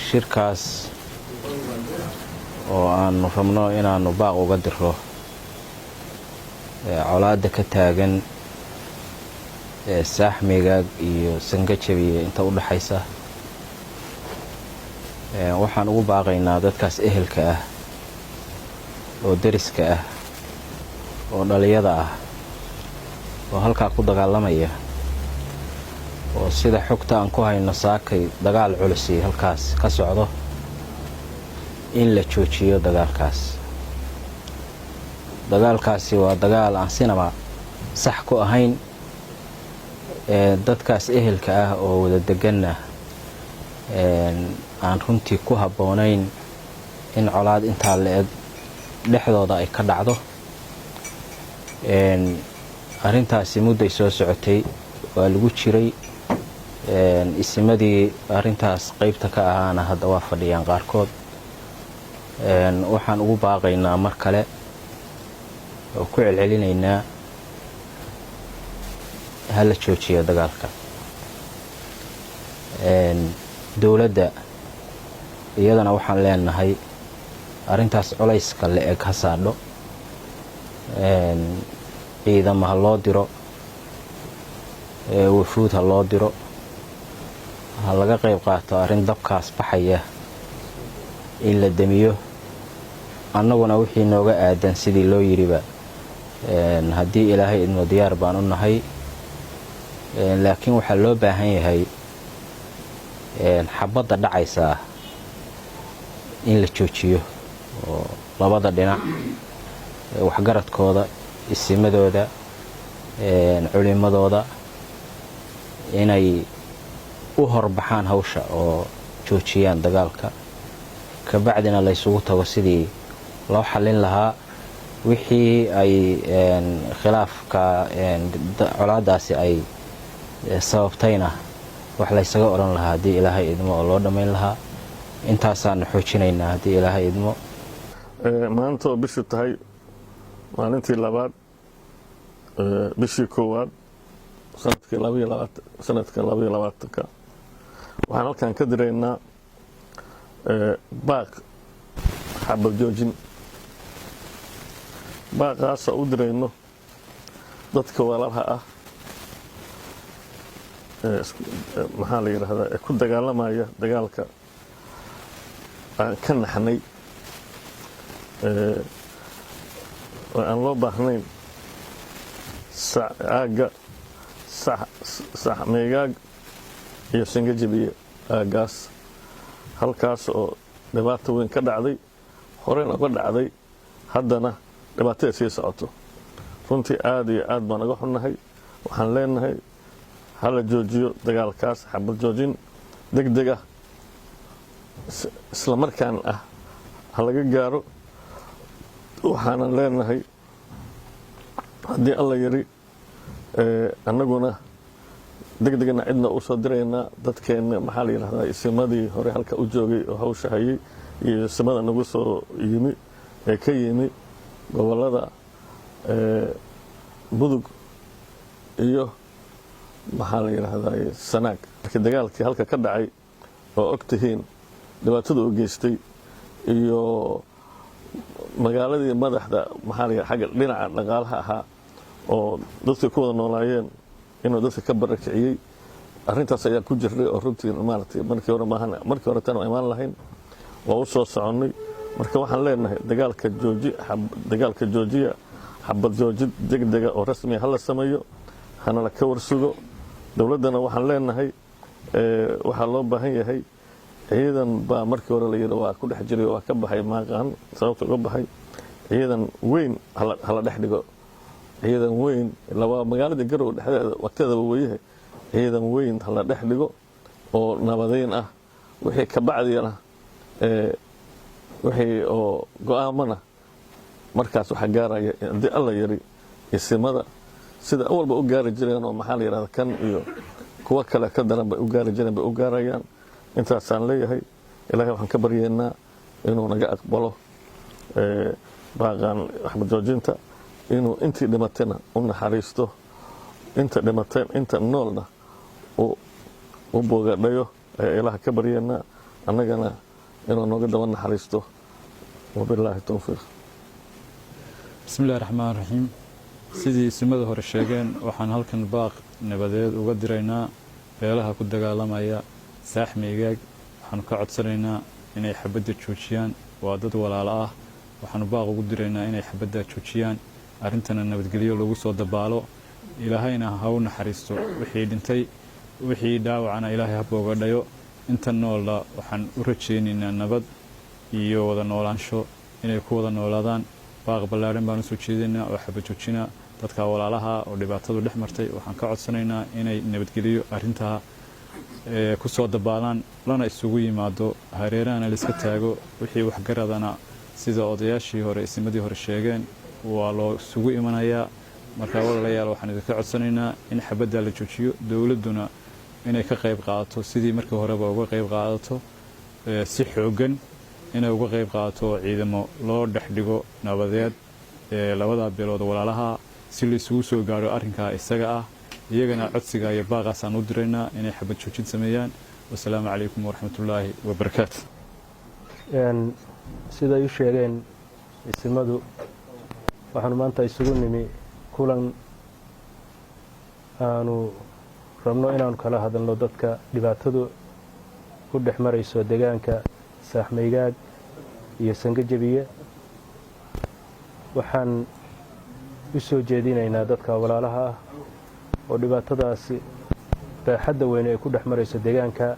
shirkaas oo aanu rabno inaanu baaq uga diro colaadda ka taagan saaxmiga iyo sangajabiye inta u dhaxaysa waxaan ugu baaqaynaa dadkaas ehelka ah oo deriska ah oo dhaliyada ah oo halkaa ku dagaalamaya oo sida xogta aan ku hayno saakay dagaal culus halkaas ka socdo in la joojiyo dagaalkaasi waa dagaal aan sinaba sax ku ahayn dadkaas ehelka ah oo wada deganna aan runtii ku habboonayn in colaad intaa la-eg dhexdooda ay ka dhacdo arrintaasi mudday soo socotay waa lagu jiray isimadii arrintaas qaybta ka ahaana hadda waa fadhiyaan qaarkood waxaan ugu baaqaynaa mar kale oo ku celcelinaynaa hala joojiyo dagaalka dowladda iyadana waxaan leenahay arrintaas culayska la-eg ha saadho ciidamo ha loo diro wafuud ha loo diro ha laga qayb qaato arrin dabkaas baxaya in la damiyo annaguna wixii nooga aadan sidii loo yiriba haddii ilaahay idmo diyaar baan u nahay laakiin waxaa loo baahan yahay xabadda dhacaysa in la joojiyo oo labada dhinac waxgaradkooda isimadooda culimadooda inay u horbaxaan hawsha oo joojiyaan dagaalka kabacdina la isugu tago sidii loo xallin lahaa wixii ay khilaafka colaadaasi ay sababtayna wax laysaga odhan lahaa haddii ilaahay idmo oo loo dhammayn lahaa intaasaanu xoojinaynaa haddii ilaahay idmo maanta oo bishu tahay maalintii labaad bishii koowaad sanadka 2020 waxaan halkan ka diraynaa baaq xabad joojin baaqaasoo u dirayno dadka walaalaha ah maxaa la yidhaahdaa ee ku dagaalamaya dagaalka aan ka naxnay oo aan loo baahnayn aagga saxmeegaag iyo sangajabiye aaggaas halkaas oo dhibaato weyn ka dhacday horeyna uga dhacday haddana dhibaatada sii socoto runtii aad iyo aad baan uga xunnahay waxaan leenahay hala joojiyo dagaalkaas xabad joojin degdeg ah isla markaan ah ha laga gaaro waxaanan leenahay haddii alla yiri annaguna degdegna cidna u soo diraynaa dadkeenna maxaa la yidhahdaa isimadii hore halka u joogay oo hawsha hayay iyo isimada nagu soo yimi ee ka yimi gobollada mudug iyo maxaa la yidhaahdaa sanaag markii dagaalkii halka ka dhacay oo og tihiin dhibaatada u geystay iyo magaaladii madaxda maxaa la yidhaha xagga dhinaca dhaqaalaha ahaa oo dadkii ku wada noolaayeen inuu dadka ka barakiciyey arrintaas ayaa ku jirnay oo runtii maaragtay markii hore tan imaan lahayn waa u soo soconnay marka waxaan leenahay dagaalka joojiya xabad joojid degdega oo rasmiya hala sameeyo hana la ka warsugo dowladdana waxaan leenahay waxaa loo baahan yahay ciidan baa markii hore la yidhi waa ku dhex jiray waa ka baxay maaqaan sababta uga baxay ciidan weyn hala dhex dhigo ciidan weyn waa magaalada garow dhexdeeda waqtigeedaba weeyahay ciidan weyn hala dhex dhigo oo nabadeyn ah wixii ka bacdiyana wixii oo go'aamana markaas waxa gaaraya haddii alla yiri isimada sida awalba u gaari jireen oo maxaa la yidhahda kan iyo kuwa kale ka daran bay u gaari jireen bay u gaarayaan intaasaan leeyahay ilaahay waxaan ka baryeennaa inuu naga aqbalo baaqaan xabad joojinta inuu intii dhimatayna u naxariisto inta dhimateen inta noolna uu u boogadhayo ayaa ilaah ka baryaynaa annagana inuu nooga daba naxariisto wabilaahi towfiiq. bismillahi raxmaan raxiim. sidii isimada hore sheegeen waxaan halkan baaq nabadeed uga diraynaa beelaha ku dagaalamaya saaxmigaag. waxaanu ka codsanaynaa inay xabadda joojiyaan, waa dad walaalo ah. waxaanu baaq ugu diraynaa inay xabadda joojiyaan, arrintana nabadgelyo lagu soo dabaalo, ilaahayna ha u naxariisto wixii dhintay, wixii dhaawacana ilaahay ha boogadhayo. inta noola waxaan u rajaynaynaa nabad iyo wada noolaansho inay ku wada noolaadaan. baaq ballaaran baan usoo jeedinaa oo xabad joojina dadka walaalaha oo dhibaatadu dhex martay. waxaan ka codsanaynaa inay nabadgeliyo arrintaa ku soo dabaalaan, lana isugu yimaado, hareerahana laiska taago. wixii waxgaradana sida odayaashii hore isimadii hore sheegeen waa loo isugu imanayaa. marka walaalayaal waxaan idinka codsanaynaa in xabadda la joojiyo, dowladduna inay ka qayb qaadato sidii markii horeba uga qayb qaadato si xooggan inay uga qayb qaadato ciidamo loo dhex dhigo nabadeed labada beelood walaalaha si la isugu soo gaaro arrinkaa isaga ah. iyagana codsiga iyo baaqaasaan u diraynaa inay xabad joojin sameeyaan. wasalaamu calaykum waraxmatullaahi wabarakaatu. siday u sheegeen isimadu, waxaanu maanta isugu nimi kulan aanu rabno inaanu kala hadalno dadka dhibaatadu ku dhex marayso deegaanka saaxmaygaag iyo sangajabiye. waxaan u soo jeedinaynaa dadka walaalaha ah oo dhibaatadaasi baaxadda weyn ay ku dhex marayso deegaanka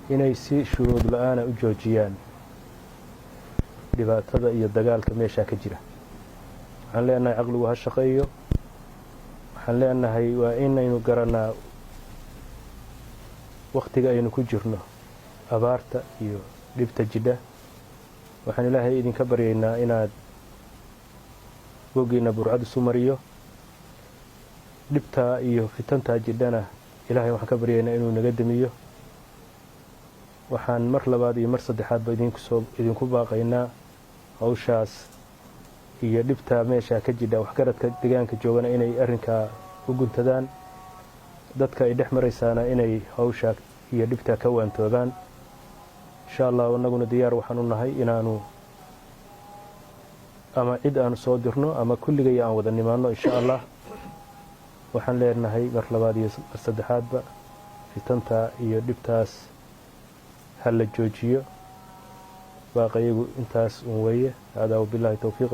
inay si shuruud la-aana u joojiyaan dhibaatada iyo dagaalka meeshaa ka jira. waxaan leenahay caqligu ha shaqeeyo. waxaan leenahay waa inaynu garannaa wakhtiga aynu ku jirno abaarta iyo dhibta jidha. waxaan ilaahay idinka baryaynaa inaad boggiinna burcad isu mariyo. dhibtaa iyo fitantaa jidhana ilaahay waxaan ka baryaynaa inuu naga damiyo. waxaan mar labaad iyo mar saddexaadba idinku baaqaynaa hawshaas iyo dhibtaa meeshaa ka jidha waxgaradka deegaanka joogana inay arrinkaa u guntadaan, dadka ay dhex maraysaana inay hawshaa iyo dhibtaa ka waantoobaan. insha allah annaguna diyaar waxaan u nahay inaanu ama cid aanu soo dirno ama kulligay aan wada nimaanno insha allah. waxaan leenahay mar labaad iyo mar saddexaadba fitantaa iyo dhibtaas ha la joojiyo. baaqayagu intaas un weeye. haadaa wabilaahi towfiiq.